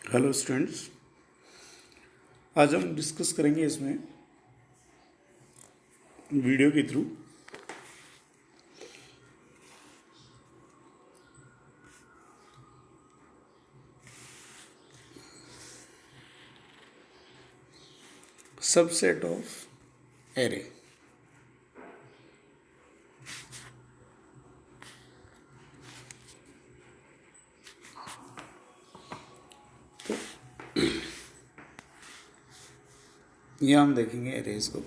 Hello students, आज हम discuss करेंगे इसमें वीडियो के थ्रू सबसेट ऑफ एरे। यह हम देखेंगे एरेज को।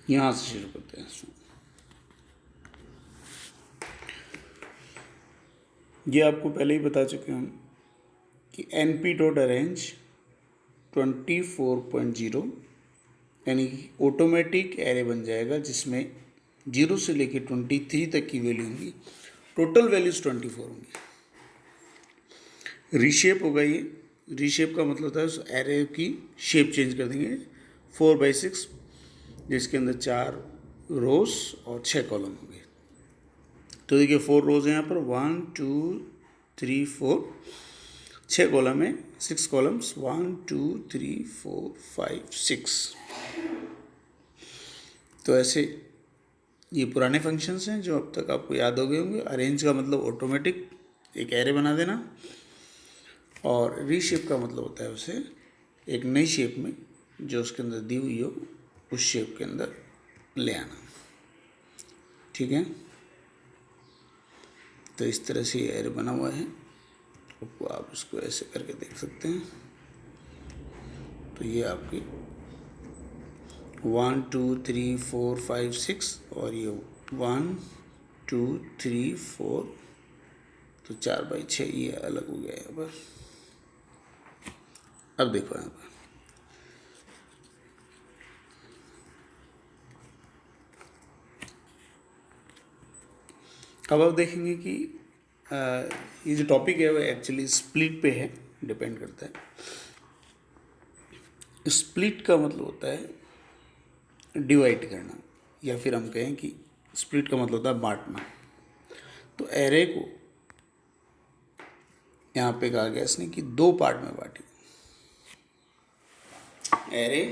यहां से शुरू करते हैं। ये आपको पहले ही बता चुके हम कि np डॉट अरेंज 24.0 यानी कि ऑटोमेटिक एरे बन जाएगा जिसमें 0 से लेकर 23 तक की वैल्यू होंगी। टोटल वैल्यूज 24 होंगी। रीशेप होगा। ये रीशेप का मतलब होता है उस एरे की शेप चेंज कर देंगे। 4/6 जिसके अंदर 4 रोज और 6 कॉलम होंगे। तो देखिए 4 रोज हैं यहाँ पर, 1 2 3 4, 6 कॉलम है, 6 कॉलम्स, 1 2 3 4 5 6। तो ऐसे ये पुराने फंक्शंस हैं जो अब तक आपको याद हो गए होंगे। अरेंज का मतलब ऑटोमेटिक एक एरे बना देना, और रीशेप का मतलब होता है उसे एक नई शेप में जो उसके अंदर दी हुई हो उस शेप के अंदर ले आना। ठीक है, तो इस तरह से ये एरे बना हुआ है। आपको आप इसको ऐसे करके देख सकते हैं। तो ये आपकी 1 2 3 4 5 6 और ये 1 2 3 4, तो 4/6 ये अलग हो गया यहाँ पर। अब देखो यहाँ पर अब आप देखेंगे कि ये जो टॉपिक है वो एक्चुअली स्प्लिट पे है, डिपेंड करता है। स्प्लिट का मतलब होता है डिवाइड करना, या फिर हम कहें कि स्प्लिट का मतलब होता है बांटना। तो एरे को यहाँ पे कहा गया इसने कि 2 पार्ट में बांटे। एरे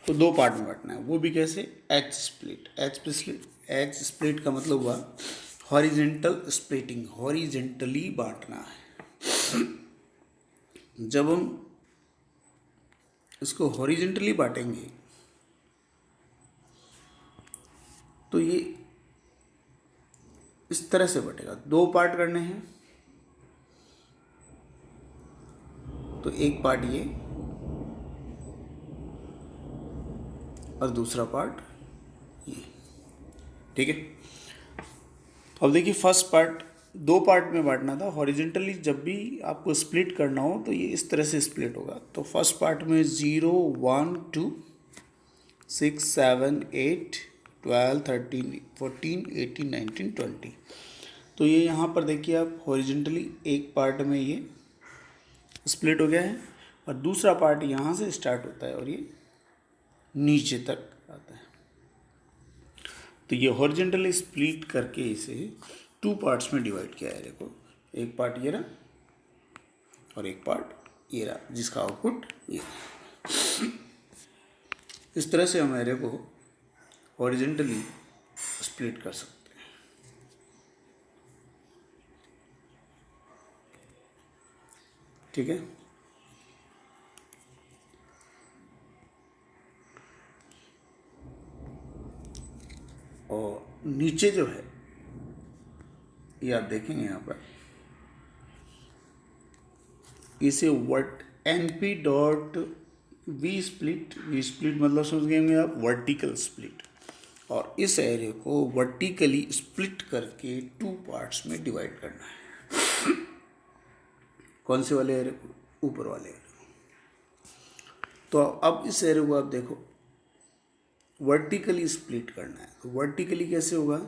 तो 2 पार्ट में बांटना है, वो भी कैसे? H split. एच स्प्लिट का मतलब हुआ हॉरिजेंटल स्प्लिटिंग, हॉरिजेंटली बांटना है। जब हम इसको हॉरिजेंटली बांटेंगे तो ये इस तरह से बटेगा। 2 पार्ट करने हैं तो एक पार्ट ये और दूसरा पार्ट ये। ठीक है, अब देखिए फर्स्ट पार्ट 2 पार्ट में बांटना था। हॉरिजेंटली जब भी आपको स्प्लिट करना हो तो ये इस तरह से स्प्लिट होगा। तो फर्स्ट पार्ट में 0 1 2 6 7 8 12 13 14 18 19 20। तो ये यहाँ पर देखिए आप हॉरिजेंटली एक पार्ट में ये स्प्लिट हो गया है, और दूसरा पार्ट यहाँ से स्टार्ट होता है और ये नीचे तक आता है। तो ये हॉरिजेंटली स्प्लिट करके इसे 2 पार्ट्स में डिवाइड किया है। देखो एक पार्ट ये रहा और एक पार्ट ये रहा, जिसका आउटपुट ये। इस तरह से हम एरे को हॉरिजेंटली स्प्लिट कर सकते हैं। ठीक है, और नीचे जो है ये आप देखेंगे यहाँ पर, इसे वर्ट np डॉट वी स्प्लिट मतलब समझ गए होंगे आप, वर्टिकल स्प्लिट। और इस एरे को वर्टिकली स्प्लिट करके 2 पार्ट्स में डिवाइड करना है। कौन से वाले एरे को? ऊपर वाले एरे को। तो अब इस एरे को आप देखो वर्टिकली स्प्लिट करना है। तो वर्टिकली कैसे होगा?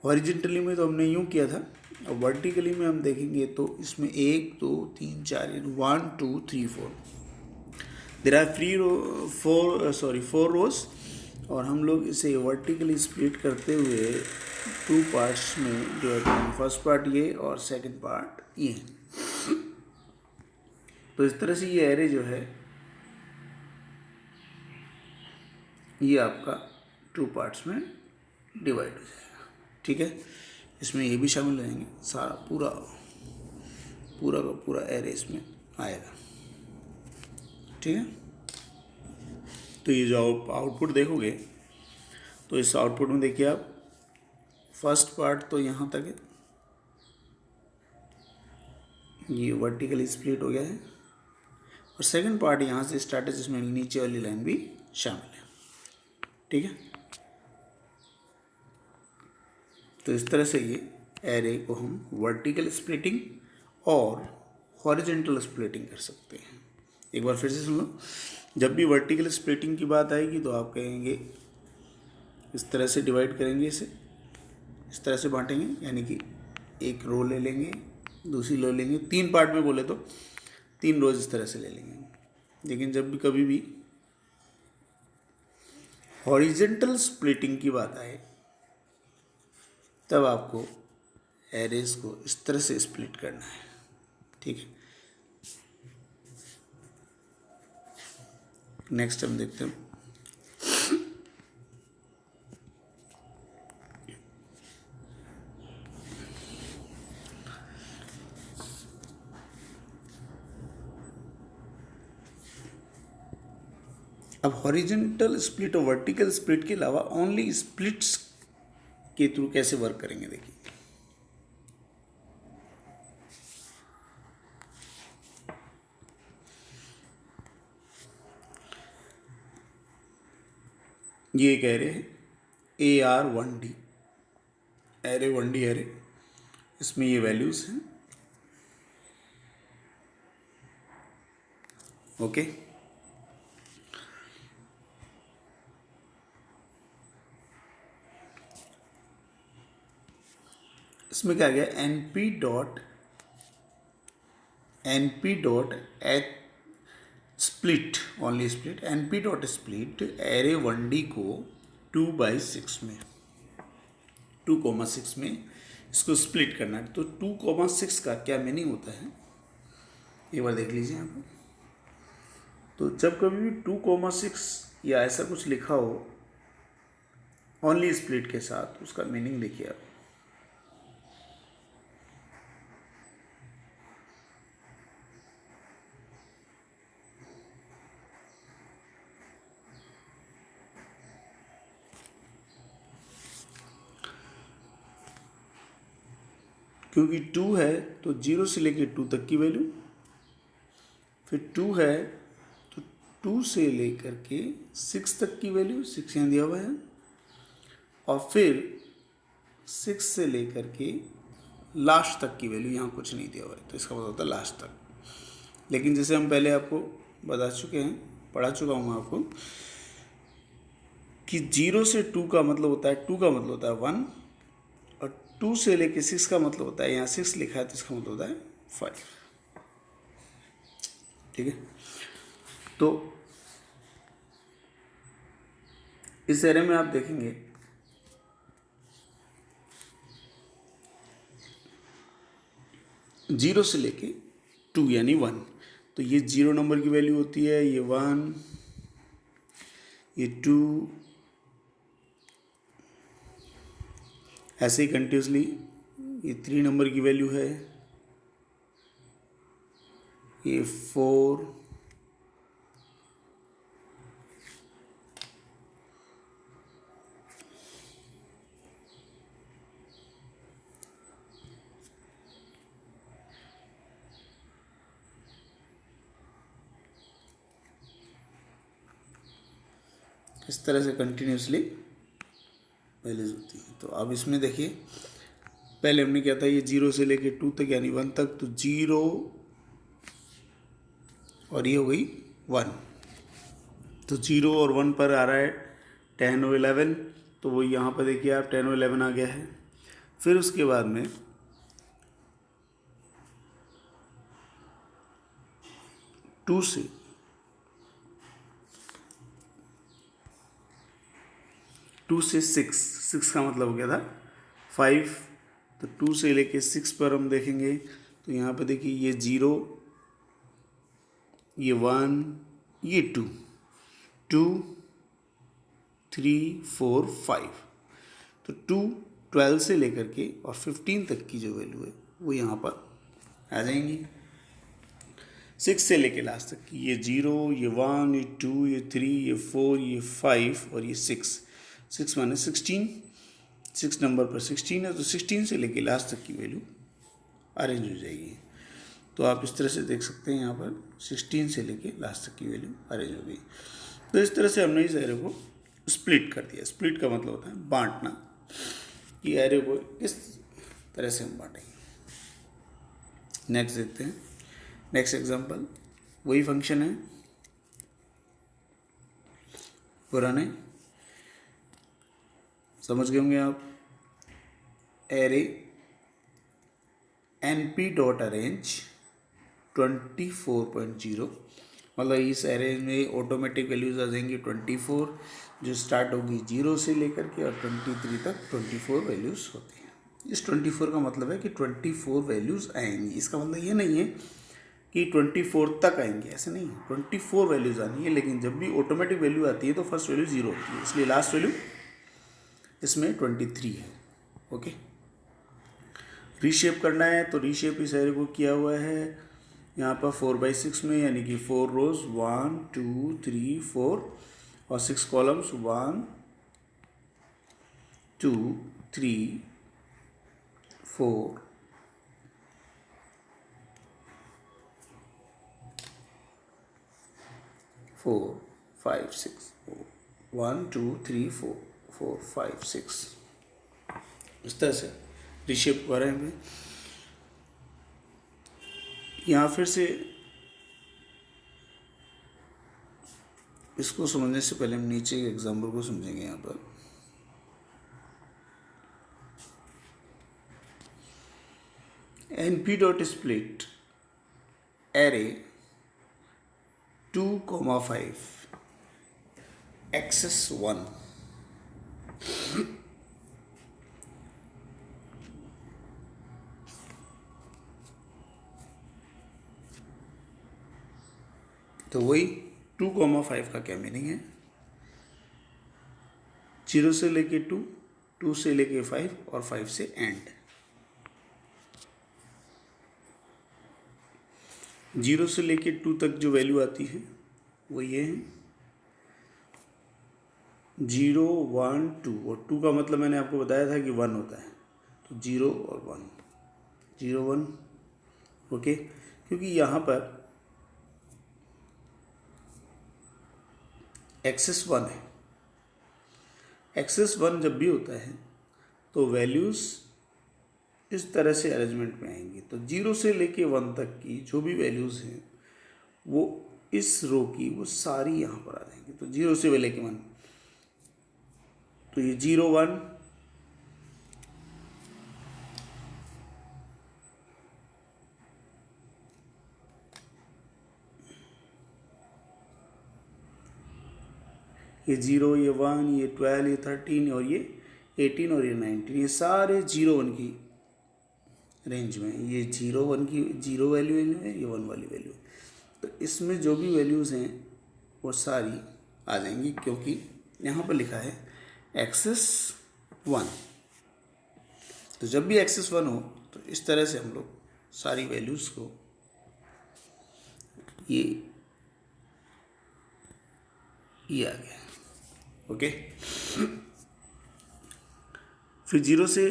हॉरिजेंटली में तो हमने यूँ किया था, अब वर्टिकली में हम देखेंगे तो इसमें 1 2 3 4 1 2 3 4 देयर आर फोर रोज, और हम लोग इसे वर्टिकली स्प्लिट करते हुए टू पार्ट्स में डिवाइड करेंगे। फर्स्ट पार्ट ये और सेकंड पार्ट ये। तो इस तरह से ये एरे जो है ये आपका टू पार्ट्स में डिवाइड हो जाएगा। ठीक है, इसमें ये भी शामिल रहेंगे, सारा पूरा पूरा का पूरा एरे इसमें आएगा। ठीक है, तो ये जो आउटपुट देखोगे तो इस आउटपुट में देखिए आप, फर्स्ट पार्ट तो यहाँ तक है, ये वर्टिकली स्प्लिट हो गया है, और सेकंड पार्ट यहाँ से स्टार्ट है जिसमें नीचे वाली लाइन भी शामिल है। ठीक है, तो इस तरह से ये एरे को हम वर्टिकल स्प्लिटिंग और हॉरिजॉन्टल स्प्लिटिंग कर सकते हैं। एक बार फिर से सुन लो, जब भी वर्टिकल स्प्लिटिंग की बात आएगी तो आप कहेंगे इस तरह से डिवाइड करेंगे, इसे इस तरह से बांटेंगे, यानी कि एक रो ले लेंगे, दूसरी रो लेंगे, तीन पार्ट में बोले तो तीन रोज इस तरह से ले लेंगे। लेकिन जब भी कभी भी हॉरिजॉन्टल स्प्लिटिंग की बात आए तब आपको एरेज को इस तरह से स्प्लिट करना है। ठीक है, नेक्स्ट हम देखते हैं। अब हॉरिजॉन्टल स्प्लिट और वर्टिकल स्प्लिट के अलावा ओनली स्प्लिट्स के थ्रू कैसे वर्क करेंगे, देखिए। ये एक एरे है AR1D, एरे 1D एरे, इसमें ये वैल्यूज हैं। ओके, इसमें क्या गया, np dot H split, only split, np dot split array 1D को 2/6 में 2,6 में इसको स्प्लिट करना है। तो 2,6 का क्या मीनिंग होता है एक बार देख लीजिए यहाँ पर। तो जब कभी भी 2,6 या ऐसा कुछ लिखा हो ओनली स्प्लिट के साथ, उसका मीनिंग देखिए आप। क्योंकि 2 है तो 0 से लेकर 2 तक की वैल्यू, फिर 2 है तो 2 से लेकर के 6 तक की वैल्यू, 6 यहाँ दिया हुआ है, और फिर 6 से लेकर के लास्ट तक की वैल्यू, यहाँ कुछ नहीं दिया हुआ है तो इसका मतलब होता है लास्ट तक। लेकिन जैसे हम पहले आपको बता चुके हैं, पढ़ा चुका हूँ मैं आपको, कि 0 से 2 का मतलब होता है, 2 का मतलब होता है 1, और 2 से लेके 6 का मतलब होता है, यहाँ 6 लिखा है तो इसका मतलब होता है 5। ठीक है, तो इस एरे में आप देखेंगे जीरो से लेके 2 यानी 1, तो ये 0 नंबर की वैल्यू होती है, ये 1, ये 2, ऐसे ही कंटिन्यूसली। ये 3 नंबर की वैल्यू है, ये 4, इस तरह से कंटिन्यूसली वैल्यूज होती है। तो अब इसमें देखिए, पहले हमने क्या था, ये 0 से लेके 2 तक यानी 1 तक, तो 0 और ये हो गई 1, तो 0 और 1 पर आ रहा है 10 और 11, तो वो यहाँ पर देखिए आप 10 और 11 आ गया है। फिर उसके बाद में 2 से 2 से 6, 6 का मतलब हो गया था 5, तो 2 से लेके 6 पर हम देखेंगे तो यहाँ पे देखिए ये 0, ये 1, ये 2, 2, 3, 4, 5, तो 2 12 से लेकर के और 15 तक की जो वैल्यू है वो यहाँ पर आ जाएंगी। 6 से लेके लास्ट तक की ये 0, ये 1, ये 2, ये 3, ये 4, ये 5 और ये 6, 6 माने 16, 6 नंबर पर 16 है, तो 16 से लेके लास्ट तक की वैल्यू अरेंज हो जाएगी। तो आप इस तरह से देख सकते हैं यहाँ पर 16 से लेके लास्ट तक की वैल्यू अरेंज हो गई। तो इस तरह से हमने इस एरे को स्प्लिट कर दिया। स्प्लिट का मतलब होता है बांटना, कि एरे को इस तरह से हम बांटेंगे। नेक्स्ट देखते हैं, नेक्स्ट एग्जांपल, वही फंक्शन है पुराने, समझ गए होंगे आप। एरे np डॉट अरेंज 24.0, मतलब इस एरे में ऑटोमेटिक वैल्यूज आ जाएंगी 24, जो स्टार्ट होगी 0 से लेकर के और 23 तक 24 वैल्यूज होती हैं। इस 24 का मतलब है कि 24 वैल्यूज आएंगी। इसका मतलब ये नहीं है कि 24 तक आएंगे, ऐसे नहीं है, 24 वैल्यूज आनी है। लेकिन जब भी ऑटोमेटिक वैल्यू आती है तो फर्स्ट वैल्यू 0 होती है, इसलिए लास्ट वैल्यू इसमें 23 है। ओके, रीशेप करना है तो रीशेप इस एरे को किया हुआ है यहाँ पर 4/6 में, यानी कि 4 रोज 1 2 3 4 और 6 कॉलम्स 1 2 3 4 4 5 6 1 2 3 4 4 5 6, इस तरह से रिशेप कर रहे हैं। यहाँ फिर से इसको समझने से पहले हम नीचे के एग्जाम्पल को समझेंगे। यहाँ पर np dot split array 2,5 axis 1, तो वही 2,5 का क्या मीनिंग है, 0 से लेके 2, 2 से लेके 5 और 5 से एंड। 0 से लेके 2 तक जो वैल्यू आती है वो ये है 0 1 2, और 2 का मतलब मैंने आपको बताया था कि 1 होता है, तो 0 और 1, 0 1। ओके, क्योंकि यहाँ पर एक्सेस 1 है, एक्सेस 1 जब भी होता है तो वैल्यूज़ इस तरह से अरेंजमेंट में आएंगी। तो 0 से लेके 1 तक की जो भी वैल्यूज़ हैं वो इस रो की वो सारी यहाँ पर आ जाएंगी। तो 0 से लेके 1, तो ये 0 1, ये 0, ये 1, ये 12, ये 13 और ये 18 और ये 19, ये सारे 0 1 की रेंज में। ये 0 1 की 0 वैल्यू है, ये 1 वाली वैल्यू है। तो इसमें जो भी वैल्यूज़ हैं वो सारी आ जाएंगी, क्योंकि यहाँ पर लिखा है एक्सेस 1। तो जब भी एक्सेस 1 हो तो इस तरह से हम लोग सारी वैल्यूज़ को ये आ गया। ओके, फिर 0 से,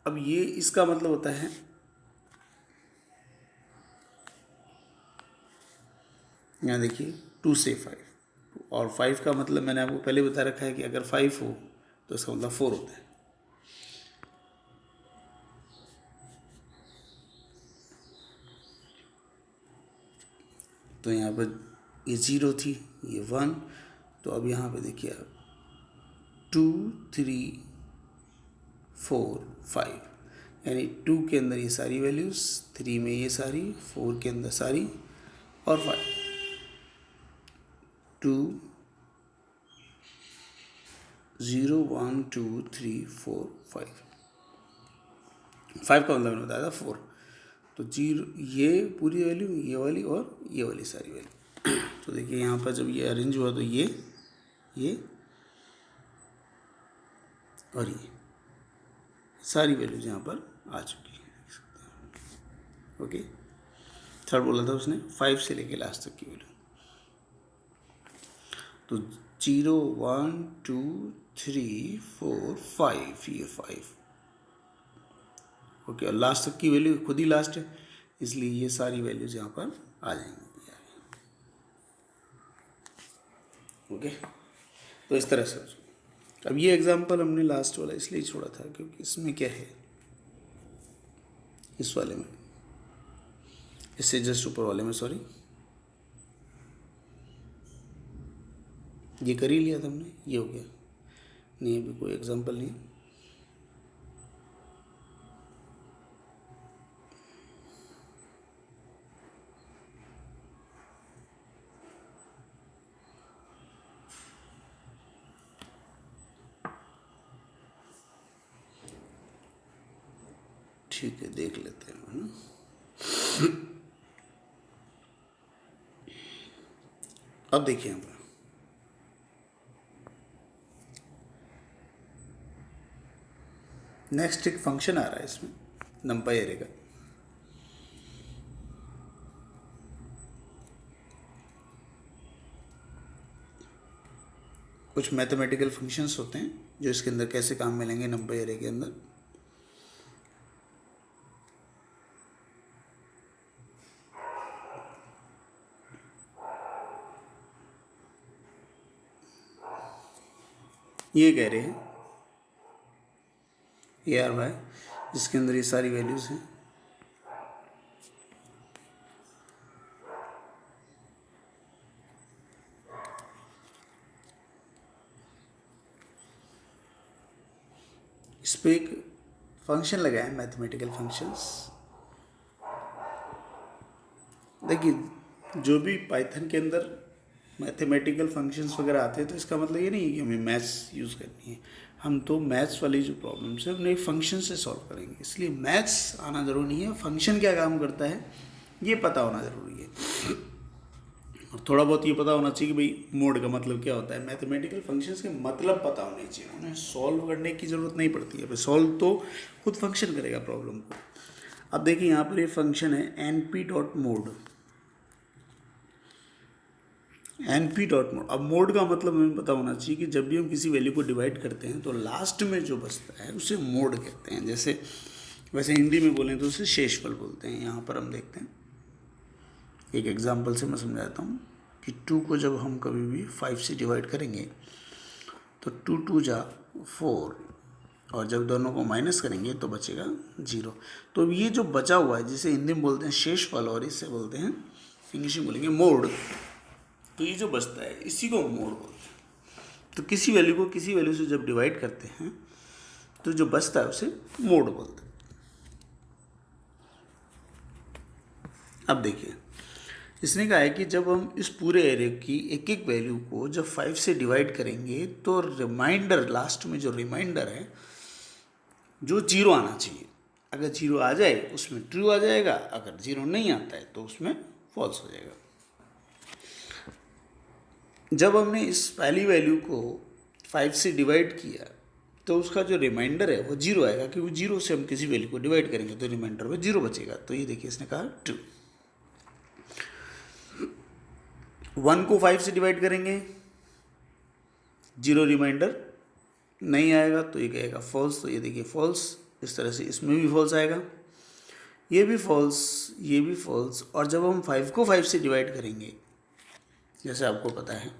अब ये इसका मतलब होता है यहाँ देखिए 2 से 5, और 5 का मतलब मैंने आपको पहले बता रखा है कि अगर 5 हो तो इसका मतलब 4 होता है। तो यहाँ पर ये 0 थी, ये 1, तो अब यहाँ पे देखिए आप 2 3 4 5, यानी 2 के अंदर ये सारी वैल्यूज़, 3 में ये सारी, 4 के अंदर सारी, और 5 2 0 1 2 3 4 5, 5 का मतलब मैंने बताया था 4। तो जीरो, ये पूरी वैल्यू, ये वाली और ये वाली सारी वैल्यू। तो देखिए यहाँ पर जब ये अरेंज हुआ तो ये और ये सारी वैल्यूज यहाँ पर आ चुकी है। ओके, थर्ड बोला था उसने 5 से लेके लास्ट तक की वैल्यू। तो 0 1 2 3 4 5, ये 5। ओके, और लास्ट तक की वैल्यू खुद ही लास्ट है, इसलिए ये सारी वैल्यूज यहाँ पर आ जाएंगी। ओके, तो इस तरह से। अब ये एग्जांपल हमने लास्ट वाला इसलिए छोड़ा था क्योंकि इसमें क्या है, इस वाले में, इससे जस्ट ऊपर वाले में, सॉरी, ये कर ही लिया था हमने, ये हो गया। नहीं, अभी कोई एग्जांपल नहीं। ठीक है, देख लेते हैं, है ना। अब देखिए यहाँ पर नेक्स्ट एक फंक्शन आ रहा है इसमें, नंपाई एरे का। कुछ मैथमेटिकल फंक्शंस होते हैं जो इसके अंदर कैसे काम मिलेंगे नंपाई एरे के अंदर। ये कह रहे हैं ARY, जिसके अंदर ये सारी वैल्यूज हैं। इस पर एक फंक्शन लगाए हैं, मैथमेटिकल फंक्शंस। देखिए, जो भी पाइथन के अंदर मैथमेटिकल फंक्शंस वगैरह आते हैं तो इसका मतलब ये नहीं है कि हमें मैथ्स यूज़ करनी है। हम तो मैथ्स वाली जो प्रॉब्लम्स है उन्हें फंक्शन से सॉल्व करेंगे, इसलिए मैथ्स आना ज़रूरी नहीं है। फंक्शन क्या काम करता है ये पता होना ज़रूरी है, और थोड़ा बहुत ये पता होना चाहिए कि भाई मोड का मतलब क्या होता है। मैथमेटिकल फंक्शंस के मतलब पता होने चाहिए, उन्हें सॉल्व करने की ज़रूरत नहीं पड़ती है। सॉल्व तो खुद फंक्शन करेगा प्रॉब्लम को। अब देखिए यहाँ पर ये फंक्शन है np.mode, np.mode। अब मोड का मतलब हमें पता होना चाहिए कि जब भी हम किसी वैल्यू को डिवाइड करते हैं तो लास्ट में जो बचता है उसे मोड कहते हैं। जैसे वैसे हिंदी में बोलें तो उसे शेषफल बोलते हैं। यहाँ पर हम देखते हैं, एक एग्जांपल से मैं समझाता हूँ कि 2 को जब हम कभी भी 5 से डिवाइड करेंगे तो 2 2 जा 4, और जब दोनों को माइनस करेंगे तो बचेगा 0। तो ये जो बचा हुआ है जिसे हिंदी में बोलते हैं शेषफल और इससे बोलते हैं, इंग्लिश में बोलेंगे मोड। तो ये जो बचता है इसी को मोड बोलते हैं। तो किसी वैल्यू से जब डिवाइड करते हैं तो जो बचता है उसे मोड बोलते हैं। अब देखिए, इसने कहा है कि जब हम इस पूरे एरे की एक एक वैल्यू को जब 5 से डिवाइड करेंगे तो रिमाइंडर, लास्ट में जो रिमाइंडर है जो 0 आना चाहिए। अगर 0 आ जाए उसमें ट्रू आ जाएगा, अगर 0 नहीं आता है तो उसमें फॉल्स हो जाएगा। जब हमने इस पहली वैल्यू को 5 से डिवाइड किया तो उसका जो रिमाइंडर है वो 0 आएगा, क्योंकि 0 से हम किसी वैल्यू को डिवाइड करेंगे तो रिमाइंडर में 0 बचेगा। तो ये देखिए, इसने कहा ट्रू। 1 को 5 से डिवाइड करेंगे, 0 रिमाइंडर नहीं आएगा तो ये कहेगा फॉल्स। तो ये देखिए फॉल्स। इस तरह से इसमें भी फॉल्स आएगा, ये भी फॉल्स, ये भी फॉल्स। और जब हम 5 को 5 से डिवाइड करेंगे, जैसे आपको पता है,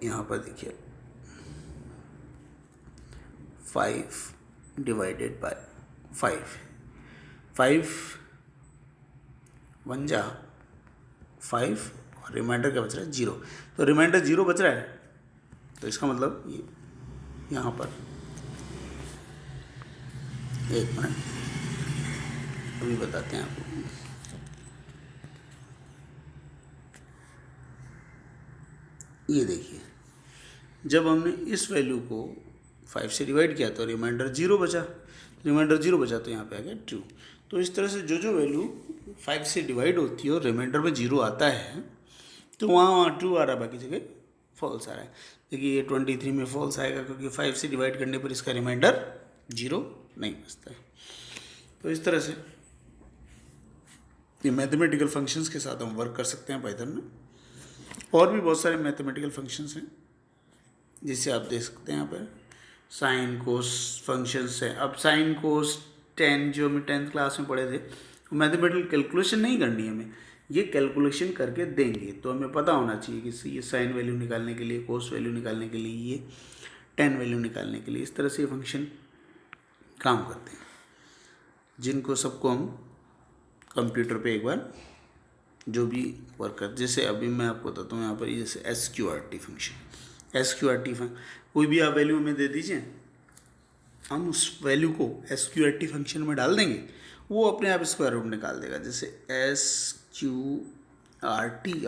यहाँ पर देखिए 5 डिवाइडेड बाय 5, 5 1 जा 5, और रिमाइंडर क्या बच रहा है 0। तो रिमाइंडर 0 बच रहा है, तो इसका मतलब ये यहाँ पर, एक मिनट अभी बताते हैं आपको। ये देखिए, जब हमने इस वैल्यू को 5 से डिवाइड किया तो रिमाइंडर 0 बचा, तो यहाँ पे आ गया 2। तो इस तरह से जो वैल्यू 5 से डिवाइड होती है और रिमाइंडर में 0 आता है तो वहाँ ट्रू आ रहा है, बाकी जगह फॉल्स आ रहा है। देखिए ये 23 में फॉल्स आएगा क्योंकि 5 से डिवाइड करने पर इसका रिमाइंडर 0 नहीं बचता है। तो इस तरह से ये मैथमेटिकल फंक्शंस के साथ हम वर्क कर सकते हैं पाइथन में। और भी बहुत सारे मैथमेटिकल फंक्शंस हैं जिसे आप देख सकते हैं यहाँ पर। साइन कोस फंक्शंस हैं। अब साइन कोस टेन जो हमें 10th क्लास में पढ़े थे, मैथमेटिकल कैलकुलेशन नहीं करनी है हमें, ये कैलकुलेशन करके देंगे। तो हमें पता होना चाहिए कि ये साइन वैल्यू निकालने के लिए, कोस वैल्यू निकालने के लिए, ये 10 वैल्यू निकालने के लिए, इस तरह से ये फंक्शन काम करते हैं, जिनको सबको हम कंप्यूटर पे एक बार जो भी वर्क कर, जैसे अभी मैं आपको बताता हूँ यहाँ पर, जैसे SQRT फंक्शन, SQRT कोई भी आप वैल्यू हमें दे दीजिए, हम उस वैल्यू को SQRT फंक्शन में डाल देंगे, वो अपने आप स्क्वायर रूट निकाल देगा। जैसे SQRT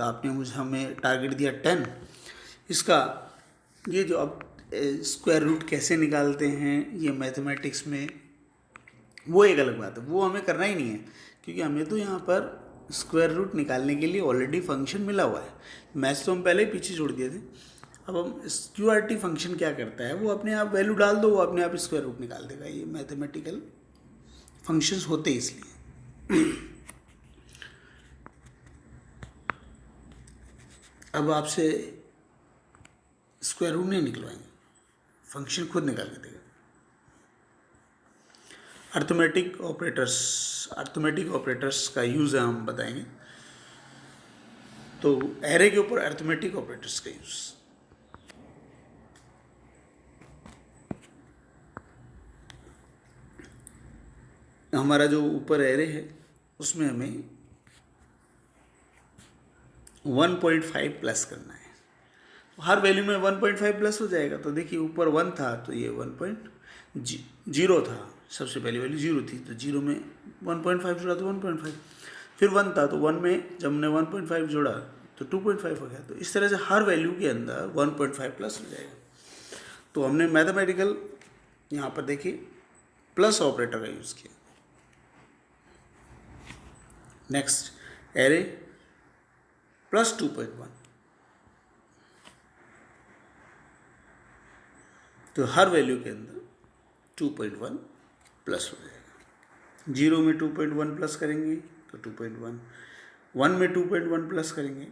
आपने हमें टारगेट दिया 10, इसका ये जो अब स्क्वायर रूट कैसे निकालते हैं ये मैथमेटिक्स में, वो एक अलग बात है, वो हमें करना ही नहीं है क्योंकि हमें तो यहाँ पर स्क्वायर रूट निकालने के लिए ऑलरेडी फंक्शन मिला हुआ है। मैथ्स तो हम पहले ही पीछे छोड़ दिए थे। अब हम SQRT फंक्शन क्या करता है, वो अपने आप वैल्यू डाल दो, वो अपने आप स्क्वायर रूट निकाल देगा। ये मैथमेटिकल फंक्शंस होते इसलिए। अब आपसे स्क्वायर रूट नहीं निकलवाएंगे, फंक्शन खुद निकाल के देगा। अर्थमेटिक ऑपरेटर्स का यूज़ हम बताएंगे। तो एरे के ऊपर अर्थमेटिक ऑपरेटर्स का यूज़, हमारा जो ऊपर एरे है उसमें हमें 1.5 प्लस करना है। हर वैल्यू में 1.5 प्लस हो जाएगा। तो देखिए ऊपर 1 था तो ये 1.0 था, सबसे पहली वैल्यू 0 थी, तो 0 में 1.5 जोड़ा तो 1.5, फिर 1 था तो 1 में जब हमने 1.5 जोड़ा तो 2.5 हो गया। तो इस तरह से हर वैल्यू के अंदर 1.5 प्लस हो जाएगा। तो हमने मैथमेटिकल यहाँ पर देखिए प्लस ऑपरेटर का यूज़ किया। नेक्स्ट एरे प्लस 2.1, तो हर वैल्यू के अंदर 2.1 प्लस हो जाएगा। 0 में 2.1 प्लस करेंगे तो 2.1, 1 में 2.1 प्लस करेंगे